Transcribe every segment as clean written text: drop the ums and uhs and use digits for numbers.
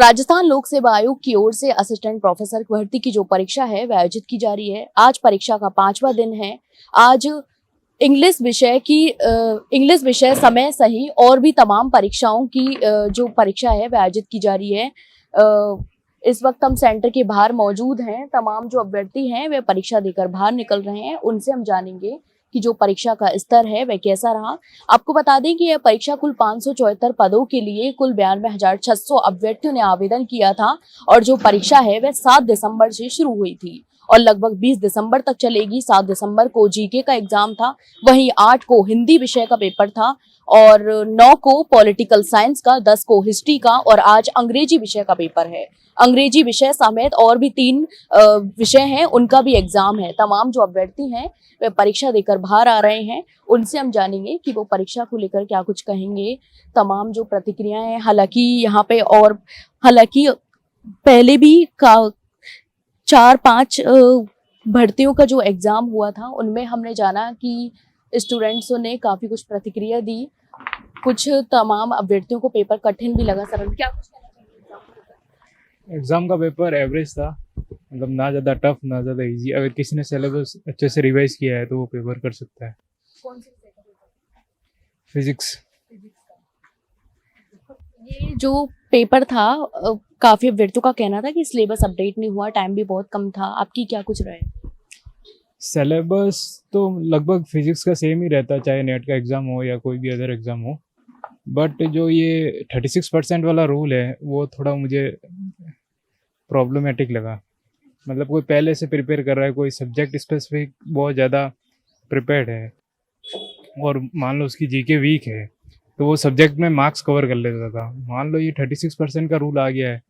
राजस्थान लोक सेवा आयोग की ओर से असिस्टेंट प्रोफेसर भर्ती की जो परीक्षा है वह आयोजित की जा रही है। आज परीक्षा का 5वां दिन है। आज इंग्लिश विषय समय सही और भी तमाम परीक्षाओं की जो परीक्षा है वह आयोजित की जा रही है। इस वक्त हम सेंटर के बाहर मौजूद हैं। तमाम जो अभ्यर्थी हैं वे परीक्षा देकर बाहर निकल रहे हैं। उनसे हम जानेंगे कि जो परीक्षा का स्तर है वह कैसा रहा। आपको बता दें कि यह परीक्षा कुल 574 पदों के लिए कुल 92,600 अभ्यर्थियों ने आवेदन किया था और जो परीक्षा है वह 7 दिसंबर से शुरू हुई थी और लगभग 20 दिसंबर तक चलेगी। 7 दिसंबर को जीके का एग्जाम था, वहीं 8 को हिंदी विषय का पेपर था और 9 को पॉलिटिकल साइंस का, 10 को हिस्ट्री का और आज अंग्रेजी विषय का पेपर है। अंग्रेजी विषय समेत और भी 3 विषय हैं, उनका भी एग्जाम है। तमाम जो अभ्यर्थी हैं वे परीक्षा देकर बाहर आ रहे हैं। उनसे हम जानेंगे कि वो परीक्षा को लेकर क्या कुछ कहेंगे। तमाम जो प्रतिक्रियाएं हैं, हालांकि पहले भी 4-5 भर्तियों का जो एग्जाम हुआ था उनमें हमने जाना कि स्टूडेंट्सों ने काफी कुछ प्रतिक्रिया दी। कुछ तमाम अभ्यर्थियों को पेपर कठिन भी लगा। सरल, क्या कुछ कहना चाहिए? एग्ज़ाम का पेपर एवरेज था, मतलब ना ज़्यादा टफ ना ज़्यादा इजी। अगर किसी ने सिलेबस अच्छे से रिवाइज किया है तो वो पेपर कर सकता है। कौन से विषय का पेपर? फिजिक्स। ये जो पेपर था काफी अभ्यर्थियों का कहना था कि सिलेबस अपडेट नहीं हुआ, टाइम भी बहुत कम था। आपकी क्या कुछ राय? सिलेबस तो लगभग फिजिक्स का सेम ही रहता है, चाहे नेट का एग्ज़ाम हो या कोई भी अदर एग्ज़ाम हो। बट जो ये 36% वाला रूल है वो थोड़ा मुझे प्रॉब्लमेटिक लगा। मतलब कोई पहले से प्रिपेयर कर रहा है, कोई सब्जेक्ट स्पेसिफिक बहुत ज़्यादा प्रिपेयर्ड है और मान लो उसकी जीके वीक है तो वो सब्जेक्ट में मार्क्स कवर कर लेता था। मान लो ये 36% का रूल आ गया है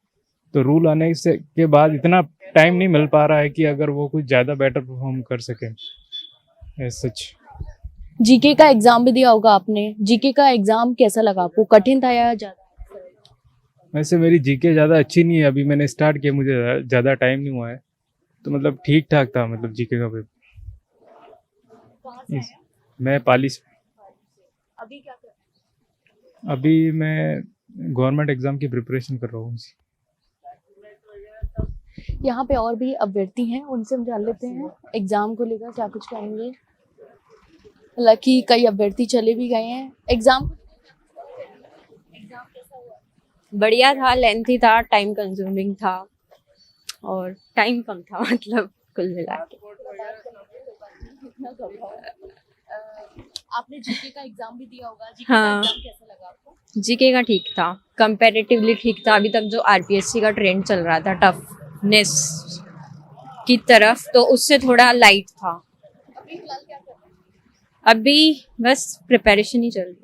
तो रूल आने से के बाद इतना टाइम नहीं मिल पा रहा है कि अगर वो कुछ ज़्यादा बेटर परफॉर्म कर सके एज सच। जीके का एग्जाम भी दिया होगा आपने। जीके का एग्जाम कैसा लगा आपको? कठिन था या ज्यादा? वैसे मेरी जीके ज़्यादा अच्छी नहीं है, अभी मैंने स्टार्ट किया, मुझे ज़्यादा टाइम नहीं हुआ है, तो मतलब ठीक ठाक था। मतलब जीके का पेपर। मैं पाली से। अभी क्या कर रहे अभी मैं गवर्नमेंट एग्ज़ाम की प्रिपरेशन कर रहा हूँ। हैं? यहाँ पे और भी अभ्यर्थी हैं, उनसे हम जान लेते हैं एग्जाम को लेकर क्या कुछ कहेंगे। हालांकि कई अभ्यर्थी चले भी गए हैं। एग्जाम कैसा हुआ? बढ़िया था, लेंथी था, टाइम कंज्यूमिंग था और टाइम कम था, मतलब कुल मिला के। आपने जीके का एग्जाम भी दिया होगा। जीके हाँ। का एग्जाम कैसा लगा आपको? जीके का ठीक था, कंपैरेटिवली ठीक था। अभी तक जो आरपीएससी का ट्रेंड चल रहा था टफनेस की तरफ, तो उससे थोड़ा लाइट था। अभी फिलहाल क्या कर रहे हैं? अभी बस प्रिपरेशन ही चल रही है।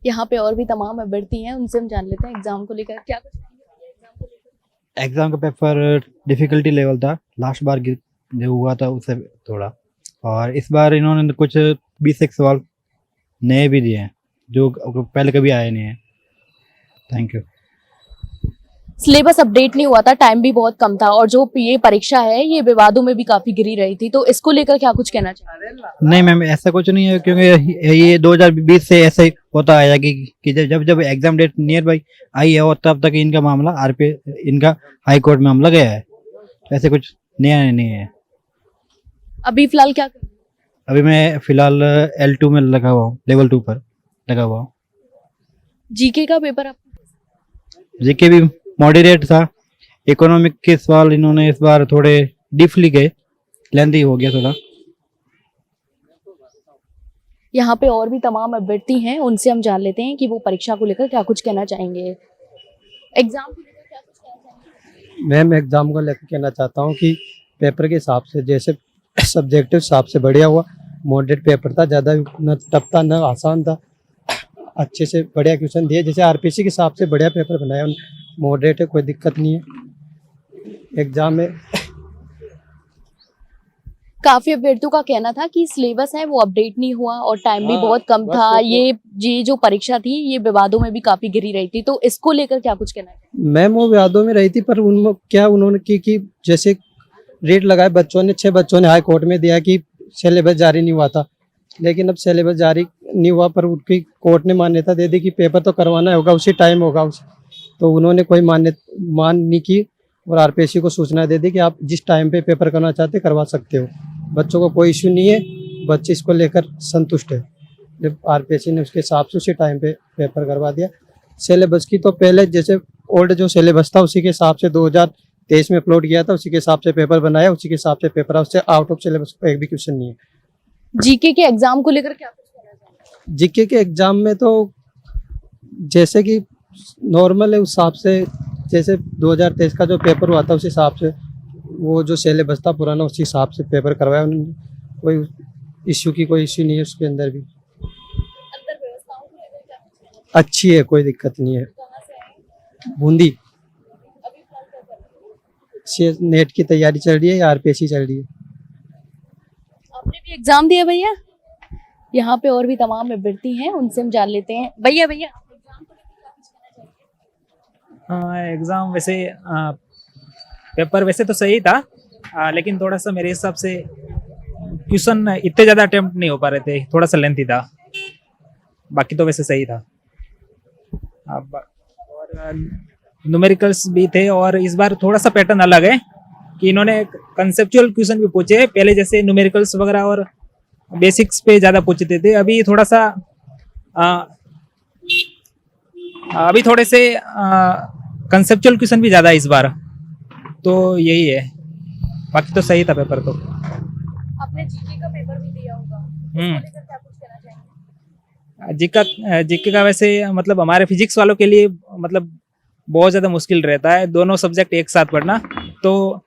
यहाँ पे और भी तमाम अभ्यर्थी हैं, उनसे हम जान लेते हैं एग्जाम को लेकर क्या कुछ कहेंगे। एग्जाम को लेकर एग्ज़ाम का पेपर डिफ़िकल्टी लेवल था, लास्ट बार जो हुआ था उससे थोड़ा, और इस बार इन्होंने कुछ 20 सवाल नए भी दिए हैं जो पहले कभी आए नहीं हैं। Thank you. सिलेबस अपडेट नहीं हुआ था, टाइम भी बहुत कम था और जो ये परीक्षा है ये विवादों में भी काफी घिरी रही थी, तो इसको लेकर क्या कुछ कहना चाहिए? नहीं मैम, ऐसा कुछ नहीं है, क्योंकि ये 2020 से ऐसे ही होता आया कि जब एग्ज़ाम डेट नियर बाई आई है और तब तक इनका मामला इनका हाई कोर्ट में मामला गया है। ऐसे कुछ नया नहीं है। अभी फिलहाल क्या कर रहे हैं? अभी मैं फिलहाल L2 में लगा हुआ हूँ, लेवल 2 पर लगा हुआ हूँ। जीके का पेपर आपको? जीके भी मॉडरेट था। इकोनॉमिक के सवाल इन्होंने इस बार थोड़े डीपली गए, लेंथी हो गया थोड़ा। यहाँ पे और भी तमाम अभ्यर्थी हैं, उनसे हम जान लेते हैं कि वो परीक्षा को लेकर क्या कुछ कहना चाहेंगे। एग्जाम को लेकर क्या कुछ कहना चाहेंगे? मैं एग्ज़ाम को लेकर कहना चाहता हूँ कि पेपर के हिसाब से जैसे सब्जेक्टिव हिसाब से बढ़िया हुआ। मॉडरेट पेपर था, ज़्यादा न टफ था न आसान था, अच्छे से बढ़िया क्वेश्चन दिए। जैसे आरपीसी के हिसाब से बढ़िया पेपर बनाया। मॉडरेट है, कोई दिक्कत नहीं है एग्ज़ाम में। काफी अभ्यर्थियों का कहना था कि सिलेबस है वो अपडेट नहीं हुआ और टाइम भी बहुत कम था। ये जो परीक्षा थी ये विवादों में भी काफी घिरी रही थी, तो इसको लेकर क्या कुछ कहना है? मैम वो विवादों में रही थी, पर उन्होंने की जैसे रेट लगाए बच्चों ने, 6 बच्चों ने हाई कोर्ट में दिया कि सिलेबस जारी नहीं हुआ था, लेकिन अब सिलेबस जारी नहीं हुआ पर उनकी कोर्ट ने मान्यता दे दी कि पेपर तो करवाना होगा, उसी टाइम होगा। तो उन्होंने कोई मान नहीं की और आरपीएससी को सूचना दे दी कि आप जिस टाइम पे पेपर करना चाहते करवा सकते हो, बच्चों को कोई इश्यू नहीं है, बच्चे इसको लेकर संतुष्ट है। जब आरपीएससी ने उसके हिसाब से उसी टाइम पे पेपर करवा दिया। सिलेबस की तो पहले जैसे ओल्ड जो सिलेबस था उसी के हिसाब से 2023 में अपलोड किया था, उसी के हिसाब से पेपर बनाया, उसी के हिसाब से पेपर, उससे आउट ऑफ सिलेबस एक भी क्वेश्चन नहीं है। जीके के एग्जाम को लेकर क्या कुछ कहना चाहेंगे? जीके के एग्जाम में तो जैसे कि नॉर्मल है, उस हिसाब से जैसे 2023 का जो पेपर हुआ था उस हिसाब से वो जो सिलेबस था पुराना उसी हिसाब से पेपर करवाया उन्होंने। कोई इश्यू की कोई इश्यू नहीं है उसके अंदर भी। अंदर व्यवस्थाओं को लेकर क्या कुछ कहना चाहेंगे? अच्छी है, कोई दिक्कत नहीं है। कहाँ से आए? बूंदी अभी फिलहाल क्या कर रहे हैं? से नेट की तैयारी चल रही है या आरपीएससी चल रही है? आपने भी एग्जाम दिया भैया? यहाँ पे और भी तमाम अभ्यर्थी हैं, उनसे हम जान लेते हैं। भैया भैया एग्जाम को लेकर क्या कुछ कहना चाहेंगे? एग्ज़ाम वैसे पेपर वैसे तो सही था, लेकिन थोड़ा सा मेरे हिसाब से क्वेश्चन इतने ज़्यादा अटेम्प्ट नहीं हो पा रहे थे, थोड़ा सा लेंथी था। बाकी तो वैसे सही था। और न्यूमेरिकल्स भी थे, और इस बार थोड़ा सा पैटर्न अलग है कि इन्होंने कंसेप्चुअल क्वेश्चन भी पूछे। पहले जैसे न्यूमेरिकल्स वगैरह और बेसिक्स पे ज़्यादा पूछते थे, अभी थोड़ा सा अभी थोड़े से कंसेप्चुअल क्वेश्चन भी ज़्यादा है इस बार, तो यही है। बाकी तो सही था पेपर तो। आपने जीके का पेपर भी दिया होगा, उसको लेकर क्या कुछ कहना चाहेंगे? जीके का वैसे मतलब हमारे फिजिक्स वालों के लिए मतलब बहुत ज़्यादा मुश्किल रहता है, दोनों सब्जेक्ट एक साथ पढ़ना। तो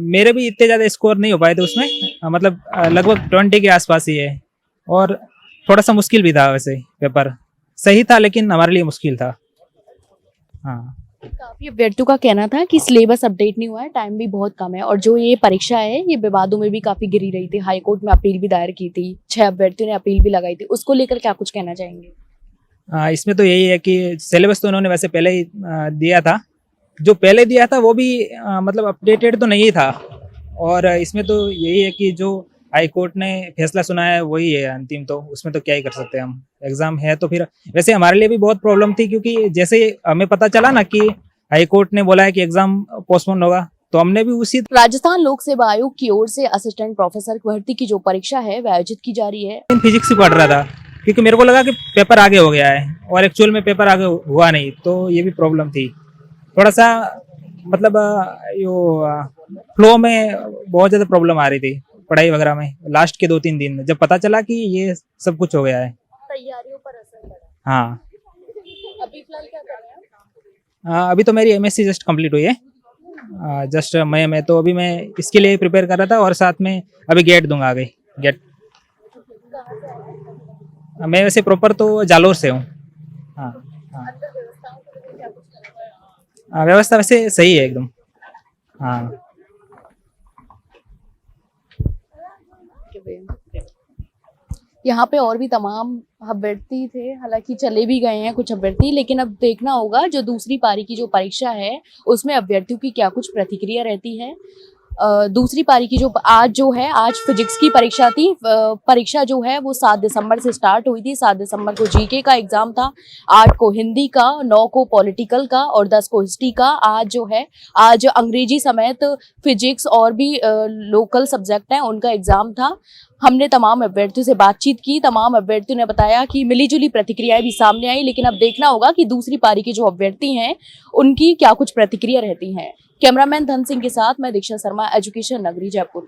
मेरे भी इतने ज़्यादा स्कोर नहीं हो पाए थे उसमें, मतलब लगभग 20 के आसपास ही है, और थोड़ा सा मुश्किल भी था। वैसे पेपर सही था लेकिन हमारे लिए मुश्किल था। हाँ, काफी अभ्यर्थियों का कहना था कि सिलेबस अपडेट नहीं हुआ है, टाइम भी बहुत कम है, और जो ये परीक्षा है ये विवादों में भी काफी गिरी रही थी। हाई कोर्ट में अपील भी दायर की थी, 6 अभ्यर्थियों ने अपील भी लगाई थी, उसको लेकर क्या कुछ कहना चाहेंगे? इसमें तो यही है कि सिलेबस तो उन्होंने वैसे पहले ही दिया था, जो पहले दिया था वो भी मतलब अपडेटेड तो नहीं था। और इसमें तो यही है कि जो हाई कोर्ट ने फैसला सुनाया है वही है अंतिम, तो उसमें तो क्या ही कर सकते हैं हम। एग्जाम है तो फिर वैसे हमारे लिए भी बहुत प्रॉब्लम थी, क्योंकि जैसे हमें पता चला ना कि हाई कोर्ट ने बोला है कि एग्जाम पोस्टपोन होगा, तो हमने भी उसी राजस्थान लोक सेवा आयोग की ओर से असिस्टेंट प्रोफेसर की भर्ती की जो परीक्षा है वह आयोजित की जा रही है। दिन फिजिक्स ही पढ़ रहा था, क्योंकि मेरे को लगा कि पेपर आगे हो गया है, और एक्चुअल में पेपर आगे हुआ नहीं, तो ये भी प्रॉब्लम थी। थोड़ा सा मतलब फ्लो में बहुत ज़्यादा प्रॉब्लम आ रही थी पढ़ाई वगैरह में। लास्ट के 2-3 दिन जब पता चला कि ये सब कुछ हो गया है। तैयारियों पर असर पड़ा। हाँ, अभी फिलहाल क्या कर रहे हैं? अभी तो मेरी एमएससी जस्ट कंप्लीट हुई है, जस्ट मई में। तो अभी मैं इसके लिए प्रिपेयर कर रहा था, और साथ में अभी गेट दूंगा आगे। गेट मैं वैसे प्रॉपर तो जालोर से हूँ। हाँ हाँ, अंदर व्यवस्थाओं को लेकर क्या कुछ कहना चाहेंगे? व्यवस्था वैसे सही है एकदम। हाँ, यहाँ पे और भी तमाम अभ्यर्थी थे, हालांकि चले भी गए हैं कुछ अभ्यर्थी, लेकिन अब देखना होगा जो दूसरी पारी की जो परीक्षा है उसमें अभ्यर्थियों की क्या कुछ प्रतिक्रिया रहती है। दूसरी पारी की जो आज फिजिक्स की परीक्षा थी, परीक्षा जो है वो 7 दिसंबर से स्टार्ट हुई थी। 7 दिसंबर को जीके का एग्जाम था, 8 को हिंदी का, 9 को पॉलिटिकल का और 10 को हिस्ट्री का। आज अंग्रेजी समेत फिजिक्स और भी लोकल सब्जेक्ट हैं उनका एग्जाम था। हमने तमाम अभ्यर्थियों से बातचीत की, तमाम अभ्यर्थियों ने बताया कि मिलीजुली प्रतिक्रियाएं भी सामने आई, लेकिन अब देखना होगा कि दूसरी पारी के जो अभ्यर्थी हैं उनकी क्या कुछ प्रतिक्रिया रहती हैं। कैमरामैन धन सिंह के साथ मैं दीक्षा शर्मा, एजुकेशन नगरी, जयपुर।